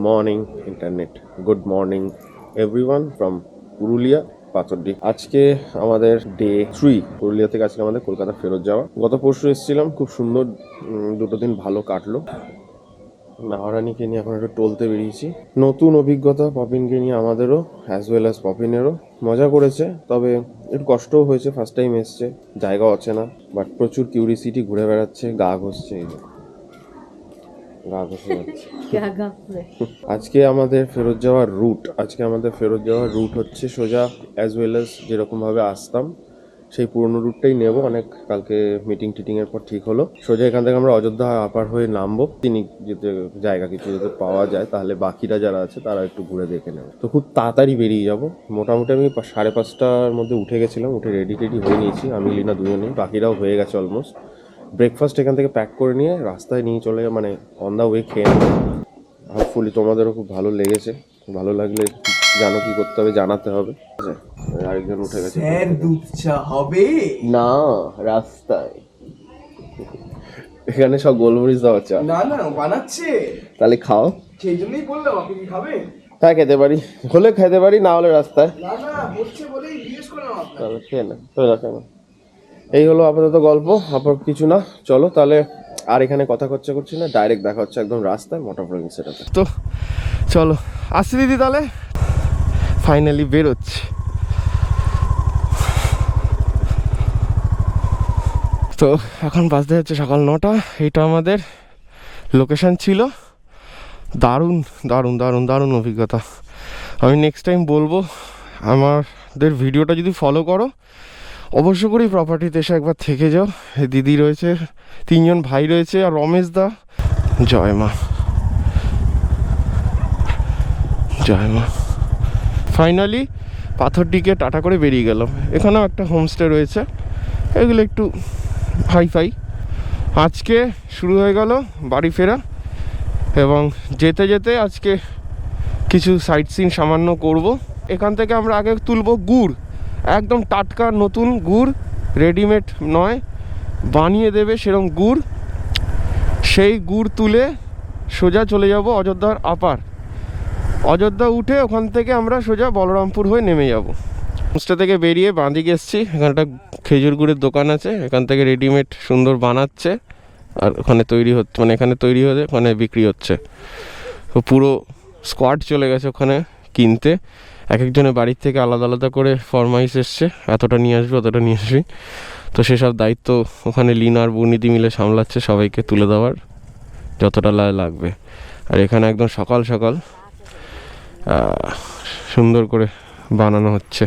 Morning internet, good morning everyone from Purulia Pathardih. আজকে আমাদের day 3 Purulia থেকে আজকে আমাদের কলকাতা ফেরত যাওয়া। গত পরশু এসেছিলাম, খুব সুন্দর দুটো দিন ভালো কাটলো। নাহরানিকে নিয়ে এখন একটু টলতে বেরিয়েছি। নতুন অভিজ্ঞতা পপিনকে নিয়ে আমাদেরও, অ্যাজ ওয়েল অ্যাজ পপিনেরও। মজা করেছে, তবে একটু কষ্টও হয়েছে। ফার্স্ট টাইম এসছে, জায়গা অচেনা, বাট প্রচুর কিউরিসিটি, ঘুরে বেড়াচ্ছে, গা ঘষছে। এই যে গা ঘষে যাচ্ছে। আজকে আমাদের ফেরত যাওয়ার রুট হচ্ছে সোজা অ্যাজ ওয়েল অ্যাজ যেরকমভাবে আসতাম সেই পুরনো রুটটাই নেব। অনেক কালকে মিটিং টিটিংয়ের পর ঠিক হলো সোজা এখান থেকে আমরা অযোধ্যা আপার হয়ে নামবো। তিনি যেতে জায়গা কিছু যদি পাওয়া যায় তাহলে বাকিরা যারা আছে তারা একটু ঘুরে দেখে নেবে। তো খুব তাড়াতাড়ি বেরিয়ে যাব। মোটামুটি আমি 5:30টার মধ্যে উঠে গেছিলাম, উঠে রেডি হয়ে নিয়েছি আমি, লিনা দুজনেই, বাকিরাও হয়ে গেছে অলমোস্ট। ব্রেকফাস্ট এখান থেকে প্যাক করে নিয়ে রাস্তায় নিয়ে চলে মানে অন দ্য ওয়ে খেয়ে নেবো। হোপফুলি তোমাদেরও খুব ভালো লেগেছে। ভালো লাগলে জানো কি করতে হবে, জানাতে হবে। আরেকজন উঠে গেছে। স্যার দুধ চা হবে না, রাস্তায় এখানে সব গোলমরিচ দেওয়া চা। না না বানাচ্ছে, তাহলে খাও। সেই জন্যই বললাম আপনি কি খাবেন। হ্যাঁ খেতে পারি, হলে খেতে পারি, না হলে রাস্তায়। না না হচ্ছে বলেই জিজ্ঞেস করলাম আপনাকে। তাহলে খেয়ে না, খেয়ে না। এই হলো আপাতত গল্প, আপাতত কিছু না। চলো তাহলে আর এখানে কথা করছি না, ডাইরেক্ট দেখা হচ্ছে একদম রাস্তায় মোটর ব্লগিং সেটাতে। তো চলো আসছি দিদি, তাহলে ফাইনালি বেরোচ্ছে। তো এখন বাজতে যাচ্ছে সকাল 9টা। এইটা আমাদের লোকেশন ছিল। দারুণ দারুণ দারুণ দারুণ অভিজ্ঞতা। আমি নেক্সট টাইম বলবো, আমাদের ভিডিওটা যদি ফলো করো অবশ্য করেই প্রপার্টিতে এসে একবার থেকে যাও। দিদি রয়েছে, 3জন ভাই রয়েছে, আর রমেশ দা। জয় মা, জয় মা। ফাইনালি পাথরডিকে টাটা করে বেরিয়ে গেলাম। এখানেও একটা হোমস্টে রয়েছে, এগুলো একটু হাইফাই। আজকে শুরু হয়ে গেল বাড়ি ফেরা, এবং যেতে যেতে আজকে কিছু সাইট সিন সামান্য করব। এখান থেকে আমরা আগে তুলব গুড়, একদম টাটকা নতুন গুড়, রেডিমেড নয়, বানিয়ে দেবে সেরকম গুড়। সেই গুড় তুলে সোজা চলে যাব অযোধ্যার আপার। অযোধ্যা উঠে ওখান থেকে আমরা সোজা বলরামপুর হয়ে নেমে যাব। হোমস্টে থেকে বেরিয়ে বাঁদিকে এসেছি, এখানটা খেজুর গুড়ের দোকান আছে, এখান থেকে রেডিমেড সুন্দর বানাচ্ছে, আর ওখানে তৈরি হচ্ছে, মানে এখানে তৈরি হয়ে ওখানে বিক্রি হচ্ছে। তো পুরো স্কোয়াড চলে গেছে ওখানে কিনতে। এক একজনের বাড়ির থেকে আলাদা আলাদা করে ফরমাইশ এসছে, এতটা নিয়ে আসবি অতটা নিয়ে আসবি। তো সেসব দায়িত্ব ওখানে লিনা আর বুনিদি মিলে সামলাচ্ছে, সবাইকে তুলে দেওয়ার যতটা লাগবে। আর এখানে একদম সকাল সকাল সুন্দর করে বানানো হচ্ছে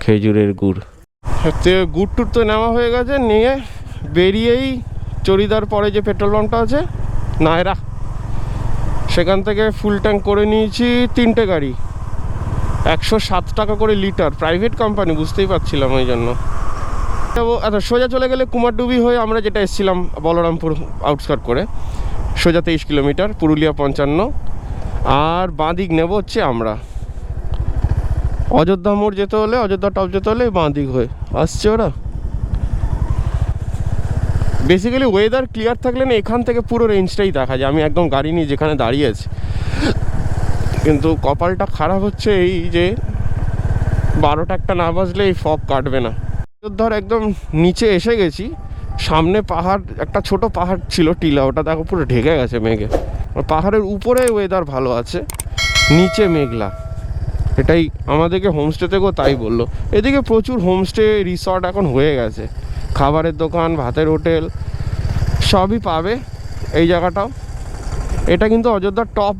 খেজুরের গুড়। সত্যি গুড় টুর তো নেওয়া হয়ে গেছে, নিয়ে বেরিয়েই চড়িদার পরে যে পেট্রোল পাম্পটা আছে নায়রা, সেখান থেকে ফুল ট্যাঙ্ক করে নিয়েছি 3টে গাড়ি, 107 টাকা করে লিটার। প্রাইভেট কোম্পানি, বুঝতেই পারছিলাম ওই জন্য। আচ্ছা, সোজা চলে গেলে কুমারডুবি হয়ে আমরা যেটা এসেছিলাম বলরামপুর আউটস্কার্ট করে, সোজা 23 কিলোমিটার, পুরুলিয়া 55। আর বাঁদিক নেব হচ্ছে আমরা অযোধ্যা মোড় যেতে হলে, অযোধ্যা টপ যেতে হলে বাঁদিক হয়ে আসছে ওরা। বেসিক্যালি ওয়েদার ক্লিয়ার থাকলে না এখান থেকে পুরো রেঞ্জটাই দেখা যায়। আমি একদম গাড়ি নিয়ে যেখানে দাঁড়িয়ে আছি, কিন্তু কপালটা খারাপ হচ্ছে এই যে 12টা একটা না বাজলে এই ফগ কাটবে না। অযোধ্যার একদম নিচে এসে গেছি, সামনে পাহাড়, একটা ছোট পাহাড় ছিল টিলা, ওটা দেখো পুরো ঢেকে গেছে মেঘে। পাহাড়ের উপরে ওয়েদার ভালো আছে, নিচে মেঘলা। এটাই আমাদেরকে হোমস্টে থেকেও তাই বললো। এদিকে প্রচুর হোমস্টে রিসর্ট এখন হয়ে গেছে, খাবারের দোকান, ভাতের হোটেল সবই পাবে এই জায়গাটাও। এটা কিন্তু অযোধ্যার টপ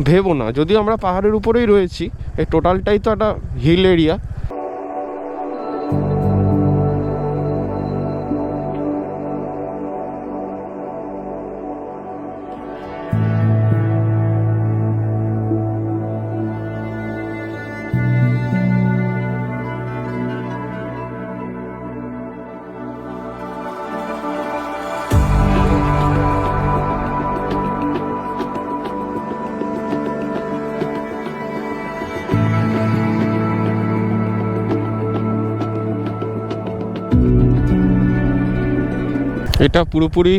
ভেবো না, যদিও আমরা পাহাড়ের উপরেই রয়েছি, এই টোটালটাই তো একটা হিল এরিয়া। এটা পুরোপুরি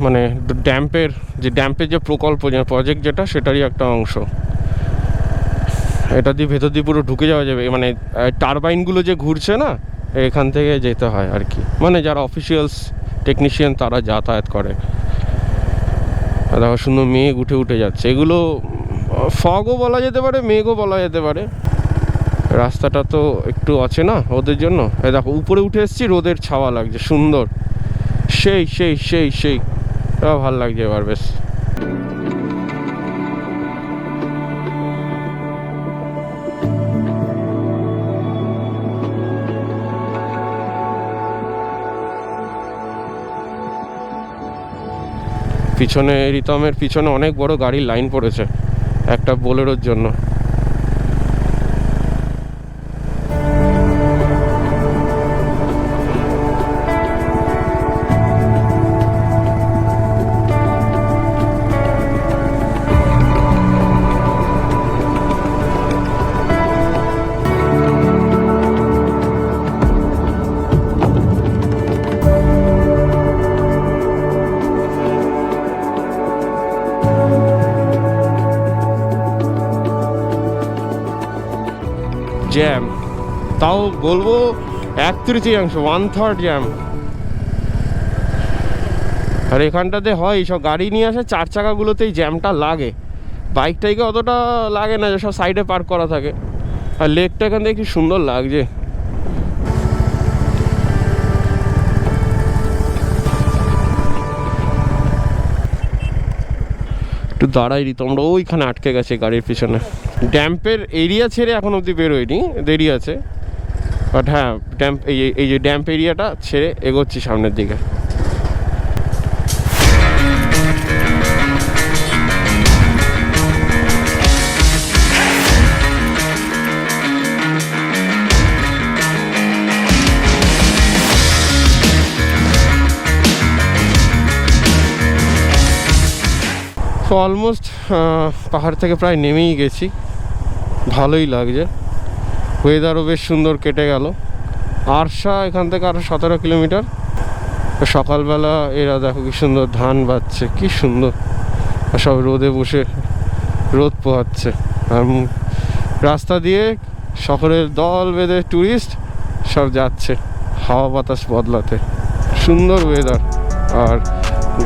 মানে ড্যাম্পের যে প্রকল্প যে প্রজেক্ট যেটা সেটারই একটা অংশ। এটা দিয়ে ভেতর দিয়ে পুরো ঢুকে যাওয়া যাবে, মানে টারবাইনগুলো যে ঘুরছে না এখান থেকে যেতে হয় আর কি, মানে যারা অফিসিয়ালস টেকনিশিয়ান তারা যাতায়াত করে। দেখো সুন্দর মেঘ উঠে উঠে যাচ্ছে, এগুলো ফগও বলা যেতে পারে, মেঘও বলা যেতে পারে। রাস্তাটা তো একটু আছে না ওদের জন্য। এই দেখো উপরে উঠে এসেছি, রোদের ছাওয়া লাগছে সুন্দর, সেই সেই সেই সেই ভালো লাগছে এবার বেশ। পিছনে রিতমের পিছনে অনেক বড় গাড়ির লাইন পড়েছে একটা বোলেরোর জন্য। জ্যাম, তাও বলবো 1/3 1/3 জ্যাম। আর এখানটাতে হয় সব গাড়ি নিয়ে আসে, 4 চাকাগুলোতেই জ্যামটা লাগে, বাইক টাইকে অতটা লাগে না, সব সাইডে পার্ক করা থাকে। আর লেকটা এখান থেকে কি সুন্দর লাগছে। একটু দাঁড়াই রি, তোমরা ওইখানে আটকে গেছে গাড়ির পিছনে। ড্যাম্পের এরিয়া ছেড়ে এখন অবধি বেরোয়নি, দেরি আছে, বাট হ্যাঁ ড্যাম্প এই যে ড্যাম্প এরিয়াটা ছেড়ে এগোচ্ছি সামনের দিকে। তো অলমোস্ট পাহাড় থেকে প্রায় নেমেই গেছি, ভালোই লাগছে, ওয়েদারও বেশ সুন্দর কেটে গেল। আরশা এখান থেকে আরও 17 কিলোমিটার। সকালবেলা এরা দেখো কি সুন্দর ধান বাচ্ছে, কি সুন্দর, আর সব রোদে বসে রোদ পোহাচ্ছে। আর রাস্তা দিয়ে শহরের দল বেঁধে ট্যুরিস্ট সব যাচ্ছে হাওয়া বাতাস বদলাতে, সুন্দর ওয়েদার। আর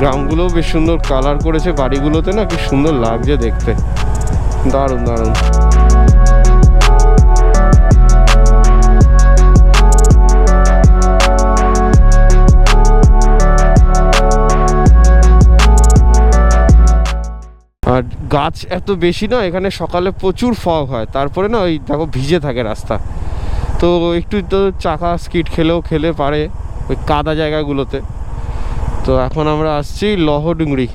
গ্রামগুলোও বেশ সুন্দর কালার করেছে, বাড়িগুলোতে না কি সুন্দর লাগছে দেখতে, দারুণ দারুণ। আর গাছ এত বেশি না এখানে, সকালে প্রচুর ফগ হয়, তারপরে না ওই দেখো ভিজে থাকে রাস্তা, তো একটু তো চাকা স্কিড খেলে পারে ওই কাদা জায়গাগুলোতে। তো এখন আমরা আসছি লহডুংরি,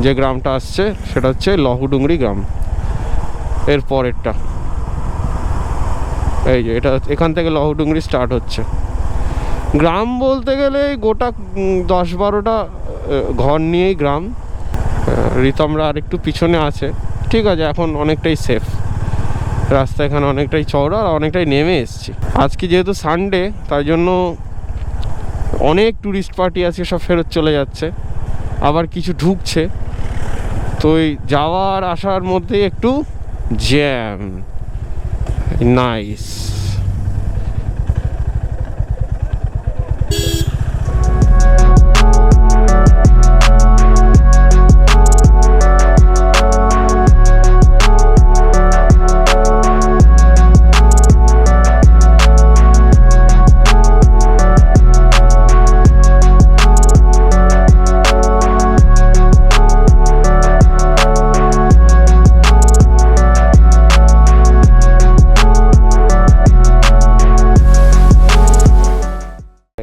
যে গ্রামটা আসছে সেটা হচ্ছে লহডুংরি গ্রাম, এর পরেরটা। এই যে এটা, এখান থেকে লহডুংরি স্টার্ট হচ্ছে। গ্রাম বলতে গেলে গোটা 10-12টা ঘর নিয়েই গ্রাম। রিতমরা আর একটু পিছনে আছে, ঠিক আছে, এখন অনেকটাই সেফ, রাস্তা এখানে অনেকটাই চওড়া আর অনেকটাই নেমে এসছি। আজকে যেহেতু সানডে তাই জন্য অনেক ট্যুরিস্ট পার্টি আজকে সব ফেরত চলে যাচ্ছে, আবার কিছু ঢুকছে, তো ওই যাওয়ার আসার মধ্যে একটু জ্যাম। নাইস।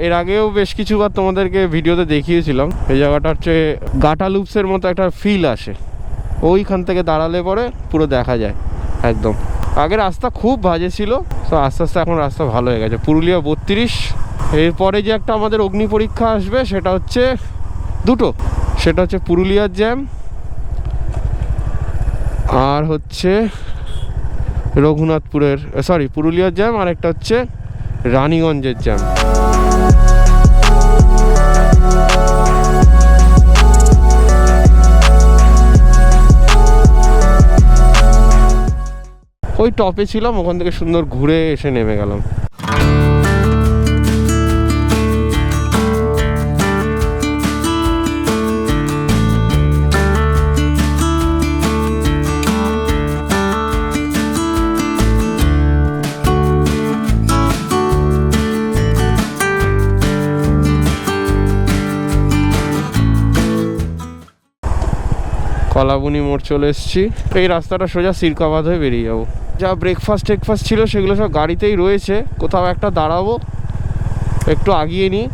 এর আগেও বেশ কিছুবার তোমাদেরকে ভিডিওতে দেখিয়েছিলাম, এই জায়গাটা হচ্ছে গাটা লুপসের মতো একটা ফিল আসে, ওইখান থেকে দাঁড়ালে পরে পুরো দেখা যায় একদম। আগে রাস্তা খুব বাজে ছিল, তো আস্তে আস্তে এখন রাস্তা ভালো হয়ে গেছে। পুরুলিয়া 32, এরপরে যে একটা আমাদের অগ্নি পরীক্ষা আসবে সেটা হচ্ছে দুটো, সেটা হচ্ছে পুরুলিয়ার জ্যাম আর হচ্ছে রঘুনাথপুরের, সরি পুরুলিয়ার জ্যাম, আর একটা হচ্ছে রানীগঞ্জের জ্যাম। ওই টপে ছিলাম, ওখান থেকে সুন্দর ঘুরে এসে নেমে গেলাম। কলাবনি মোড় চলে এসেছি। এই রাস্তাটা সোজা সিরকাবাদ হয়ে বেরিয়ে যাবো। যা ব্রেকফাস্ট ছিল সেগুলো সব গাড়িতেই রয়েছে। কোথাও একটা দাঁড়াবো, একটু আগিয়ে নিই,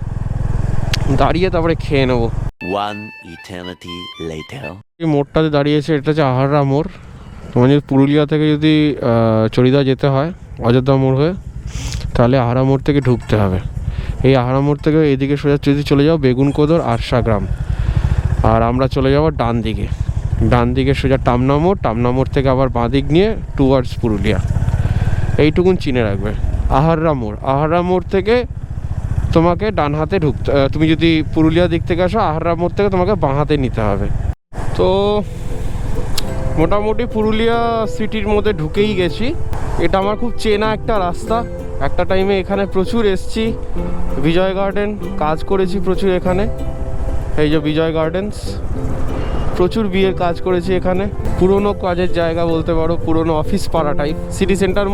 দাঁড়িয়ে তারপরে খেয়ে নেবো। এই মোড়টাতে দাঁড়িয়েছে, এটা হচ্ছে আহাররা মোড়। তোমার যদি পুরুলিয়া থেকে যদি চড়িদা যেতে হয় অযোধ্যা মোড় হয়ে, তাহলে আহারা মোড় থেকে ঢুকতে হবে। এই আহারা মোড় থেকে এদিকে সোজা যদি চলে যাও বেগুনকোদর আরশা গ্রাম, আর আমরা চলে যাবো ডান দিকে সোজা টামনা মোড় থেকে আবার বাঁ দিক নিয়ে টুয়ার্ডস পুরুলিয়া। এইটুকুন চিনে রাখবে। আহাররা মোড় থেকে তোমাকে ডান হাতে ঢুকতে, তুমি যদি পুরুলিয়া দিক থেকে আসো আহাররা মোড় থেকে তোমাকে বাঁ হাতে নিতে হবে। তো মোটামুটি পুরুলিয়া সিটির মধ্যে ঢুকেই গেছি। এটা আমার খুব চেনা একটা রাস্তা। একটা টাইমে এখানে প্রচুর এসছি। বিজয় গার্ডেন কাজ করেছি প্রচুর এখানে। এই যে বিজয় গার্ডেন্স, প্রচুর বিয়ের কাজ করেছি এখানে। পুরনো কাজের জায়গা বলতে পারো, পুরনো অফিস পাড়া টাইপ। সিটি সেন্টার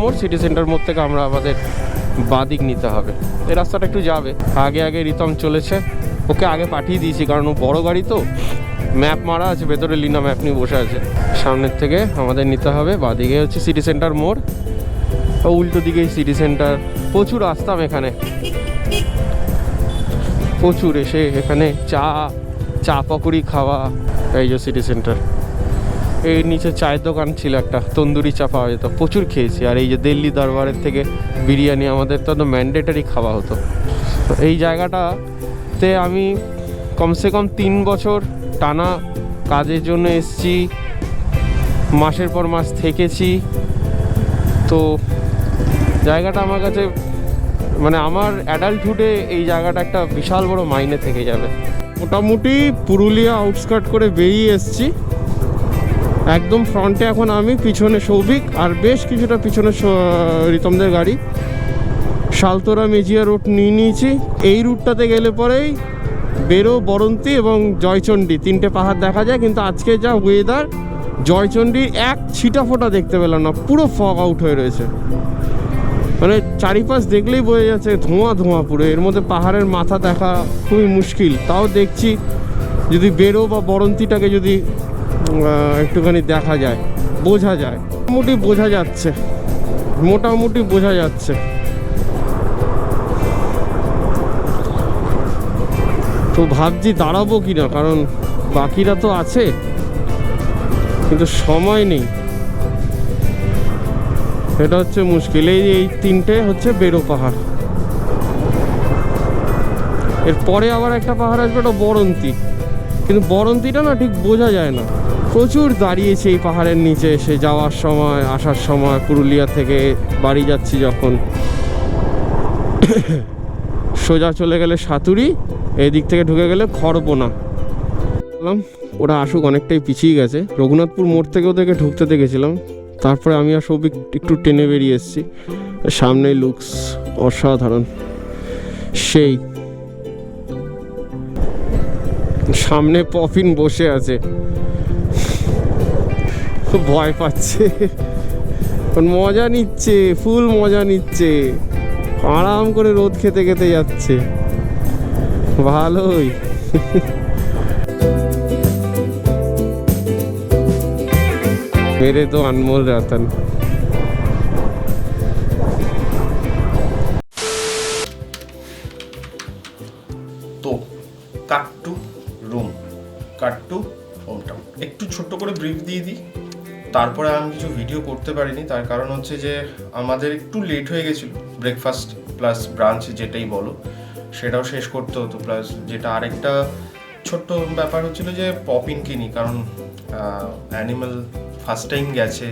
মোড় থেকে আমরা আমাদের বাদিক নিতে হবে। এই রাস্তাটা একটু যাবে। আগে রিতম চলেছে, ওকে আগে পাঠিয়ে দিয়েছি কারণ ও বড় গাড়ি তো, ম্যাপ মারা আছে ভেতরে, লিনা ম্যাপ নিয়ে বসে আছে। সামনের থেকে আমাদের নিতে হবে, বাদিকে হচ্ছে সিটি সেন্টার মোড়, উল্টো দিকে সিটি সেন্টার। প্রচুর আসতাম এখানে, প্রচুর এসে এখানে চা পকোড়ি খাওয়া। এই যে সিটি সেন্টার, এই নিচে চায়ের দোকান ছিল একটা, তন্দুরি চা পাওয়া যেত, প্রচুর খেয়েছি। আর এই যে দিল্লি দরবারের থেকে বিরিয়ানি আমাদের তো ম্যান্ডেটারি খাওয়া হতো। এই জায়গাটাতে আমি কমসে কম 3 বছর টানা কাজের জন্য এসেছি, মাসের পর মাস থেকেছি। তো জায়গাটা আমার কাছে, মানে আমার অ্যাডাল্টহুডে এই জায়গাটা একটা বিশাল বড় মাইনে থেকে যাবে। মোটামুটি পুরুলিয়া আউটস্কার্ট করে বেরিয়ে এসেছি। একদম ফ্রন্টে এখন আমি, পিছনে সৌভিক, আর বেশ কিছুটা পিছনে রিতমদের গাড়ি। শালতোরা মেজিয়া রোড নিয়ে নিয়েছি। এই রুটটাতে গেলে পরেই বেরো, বরন্তী এবং জয়চণ্ডী 3টে পাহাড় দেখা যায়। কিন্তু আজকে যা ওয়েদার, জয়চণ্ডীর এক ছিটা ফোঁটা দেখতে পেলাম না, পুরো ফগ আউট হয়ে রয়েছে। মানে চারিপাশ দেখলেই বোঝা যাচ্ছে ধোঁয়া পুরো। এর মধ্যে পাহাড়ের মাথা দেখা খুবই মুশকিল। তাও দেখছি যদি বেরো বা বরন্তীটাকে যদি একটুখানি দেখা যায়, বোঝা যায়, মোটামুটি বোঝা যাচ্ছে। তো ভাবছি দাঁড়াবো কিনা, কারণ বাকিরা তো আছে কিন্তু সময় নেই। এটা হচ্ছে মুশকিল। এই 3টে হচ্ছে বেরো পাহাড়। এরপরে আবার একটা পাহাড় আসবে, ওটা বরন্তী। কিন্তু বরন্তীটা না ঠিক বোঝা যায় না। প্রচুর দাঁড়িয়েছে এই পাহাড়ের নিচে এসে, যাওয়ার সময় আসার সময়। পুরুলিয়া থেকে বাড়ি যাচ্ছি যখন, সোজা চলে গেলে সাতুরি, এই দিক থেকে ঢুকে গেলে খড়বোনা। ওরা আসুক, অনেকটাই পিছিয়ে গেছে। রঘুনাথপুর মোড় থেকে ওদেরকে ঢুকতে দেখেছিলাম। তারপরে আমি আর সৌভিক একটু টেনে বেরিয়ে এসেছি। সামনে লুকস অসাধারণ, সেই সামনে পপিন বসে আছে, ভয় পাচ্ছে, মজা নিচ্ছে, ফুল মজা নিচ্ছে, আরাম করে রোদ খেতে খেতে যাচ্ছে, ভালোই। मेरे तो अनमोल रतन। তো কাট টু রুম, কাট টু হোম টাউন। একটু ছোট্ট করে ব্রিফ দিয়ে দিই। তারপরে আমি কিছু ভিডিও করতে পারিনি, তার কারণ হচ্ছে যে আমাদের একটু লেট হয়ে গেছিলো। ব্রেকফাস্ট প্লাস ব্রাঞ্চ যেটাই বলো সেটাও শেষ করতে হতো। প্লাস যেটা আরেকটা ছোট্ট ব্যাপার হচ্ছিলো যে পপিন কিনি, কারণ অ্যানিমাল ফার্স্ট টাইম গেছে,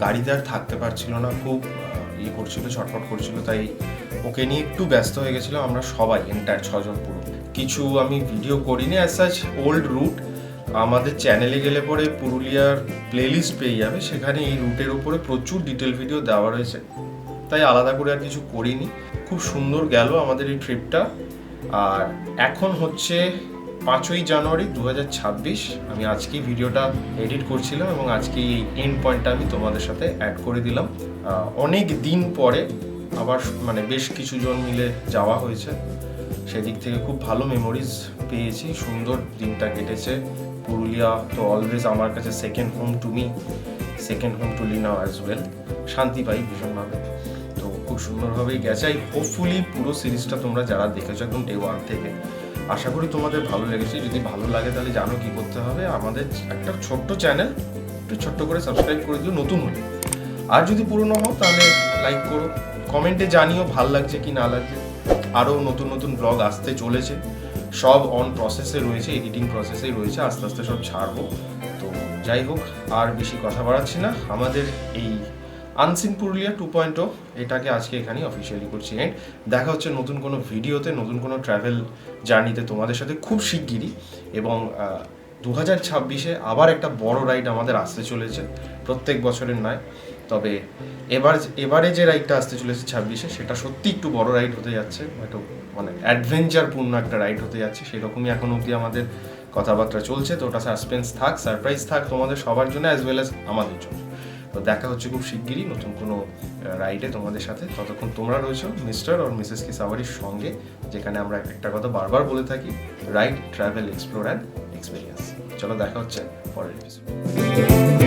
গাড়িতে আর থাকতে পারছিল না, খুব করছিল, ছটফট করছিল। তাই ওকে নিয়ে একটু ব্যস্ত হয়ে গেছিলাম আমরা সবাই, এন্টায়ার 6 জন পুরো। কিছু আমি ভিডিও করিনি অ্যাজ সাচ, ওল্ড রুট আমাদের চ্যানেলে গেলে পরে পুরুলিয়ার প্লেলিস্ট পেয়ে যাবে, সেখানে এই রুটের উপরে প্রচুর ডিটেল ভিডিও দেওয়া রয়েছে, তাই আলাদা করে আর কিছু করিনি। খুব সুন্দর গেল আমাদের এই ট্রিপটা। আর এখন হচ্ছে 5ই জানুয়ারি 2026। আমি আজকেই ভিডিওটা এডিট করছিলাম এবং আজকে এই এন্ড পয়েন্টটা আমি তোমাদের সাথে অ্যাড করে দিলাম। অনেক দিন পরে আবার মানে বেশ কিছু জন মিলে যাওয়া হয়েছে, সেদিক থেকে খুব ভালো মেমোরিজ পেয়েছি, সুন্দর দিনটা কেটেছে। পুরুলিয়া তো অলওয়েজ আমার কাছে second home to me, second home to Leena as well. শান্তি পাই ভীষণভাবে, তো খুব সুন্দরভাবেই গেছে। হোপফুলি পুরো সিরিজটা তোমরা যারা দেখেছো একদম ডে 1 থেকে, আশা করি তোমাদের ভালো লেগেছে। যদি ভালো লাগে তাহলে জানো কি করতে হবে, আমাদের একটা ছোট্ট চ্যানেল একটু ছোট্ট করে সাবস্ক্রাইব করে দিও নতুন হলে। আর যদি পুরনো হও তাহলে লাইক করো, কমেন্টে জানিও ভাল লাগছে কি না লাগছে। আরও নতুন নতুন ব্লগ আসতে চলেছে, সব অন প্রসেসে রয়েছে, এডিটিং প্রসেসেই রয়েছে, আস্তে আস্তে সব ছাড়বো। তো যাই হোক, আর বেশি কথা বাড়াচ্ছি না, আমাদের এই আনসিন পুরুলিয়া 2.0 এটাকে আজকে এখানেই অফিসিয়ালি করছি এন্ড। দেখা হচ্ছে নতুন কোনো ভিডিওতে, নতুন কোনো ট্রাভেল জার্নিতে তোমাদের সাথে খুব শিগগিরই। এবং 2026-এ আবার একটা বড় রাইড আমাদের আসতে চলেছে, প্রত্যেক বছরের নয়, তবে এবারে যে রাইডটা আসতে চলেছে 26-এ, সেটা সত্যি একটু বড় রাইড হতে যাচ্ছে, একটু মানে অ্যাডভেঞ্চারপূর্ণ একটা রাইড হতে যাচ্ছে। সেরকমই এখন অবধি আমাদের কথাবার্তা চলছে, তো ওটা সাসপেন্স থাক, সারপ্রাইজ থাক তোমাদের সবার জন্য অ্যাজ ওয়েল অ্যাজ আমাদের জন্য। তো দেখা হচ্ছে খুব শিগগিরই নতুন কোনো রাইডে তোমাদের সাথে। ততক্ষণ তোমরা রয়েছো মিস্টার আর মিসেস কি সাওয়ারির সঙ্গে, যেখানে আমরা একটা কথা বারবার বলে থাকি, ride, travel, explore and experience. চলো দেখা হচ্ছে পরের এপিসোড।